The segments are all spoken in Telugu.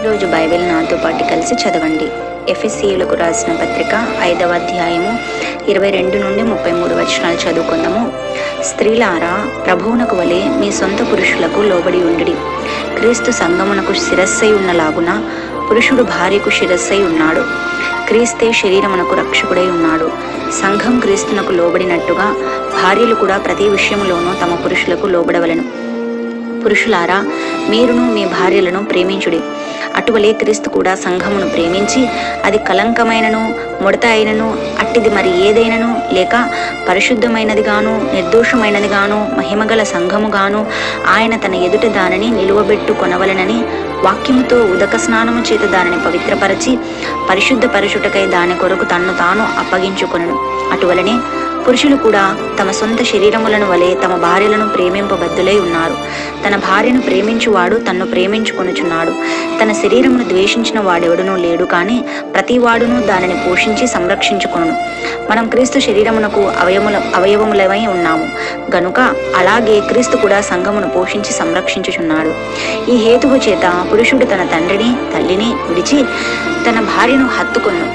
రోజు బైబిల్ నాతో పాటు కలిసి చదవండి. ఎఫెసీయులకు రాసిన పత్రిక 5వ అధ్యాయము 22 నుండి 33 వచనాలు చదువుకుందాము. స్త్రీలారా, ప్రభువునకు వలె మీ సొంత పురుషులకు లోబడి ఉండుడి. క్రీస్తు సంఘమునకు శిరస్సై ఉన్నలాగున పురుషుడు భార్యకు శిరస్సై ఉన్నాడు. క్రీస్తే శరీరమునకు రక్షకుడై ఉన్నాడు. సంఘం క్రీస్తునకు లోబడినట్టుగా భార్యలు కూడా ప్రతి విషయంలోనూ తమ పురుషులకు లోబడవలెను. పురుషులారా, మీరును మీ భార్యలను ప్రేమించుడి. అటువలే క్రీస్తు కూడా సంఘమును ప్రేమించి అది కలంకమైనను ముడత అయినను అట్టిది మరి ఏదైనను లేక పరిశుద్ధమైనదిగాను నిర్దోషమైనదిగాను మహిమగల సంఘముగాను ఆయన తన ఎదుట దానిని నిలువబెట్టుకొనవలెనని వాక్యముతో ఉదక స్నానము చేత దానిని పవిత్రపరచి పరిశుద్ధ పరచుటకై దాని కొరకు తన్ను తాను అప్పగించుకొనను. అటువలనే పురుషులు కూడా తమ సొంత శరీరములను వలె తమ భార్యలను ప్రేమింపబద్దులై ఉన్నారు. తన భార్యను ప్రేమించువాడు తన్ను ప్రేమించుకొనుచున్నాడు. తన శరీరమును ద్వేషించిన వాడెవడునూ లేడు, కానీ ప్రతివాడును దానిని పోషించి సంరక్షించుకొను. మనం క్రీస్తు శరీరమునకు అవయవములమై ఉన్నాము గనుక అలాగే క్రీస్తు కూడా సంఘమును పోషించి సంరక్షించుచున్నాడు. ఈ హేతువు చేత పురుషుడు తన తండ్రిని తల్లిని విడిచి తన భార్యను హత్తుకొను,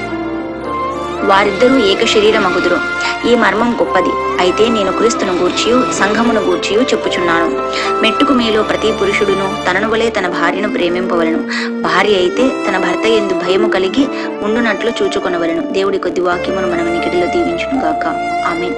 వారిద్దరూ ఏక శరీరమగుదురు. ఈ మర్మం గొప్పది. అయితే నేను క్రీస్తును గూర్చియు సంఘమును గూర్చియు చెప్పుచున్నాను. మెట్టుకు మీలో ప్రతి పురుషుడును తనను వలె తన భార్యను ప్రేమింపవలను. భార్య అయితే తన భర్త యందు భయము కలిగి ఉండునట్లు చూచుకొనవలను. దేవుడి కొద్ది వాక్యమును మనం నికటిలో దీవించును గాక. ఆమేన్.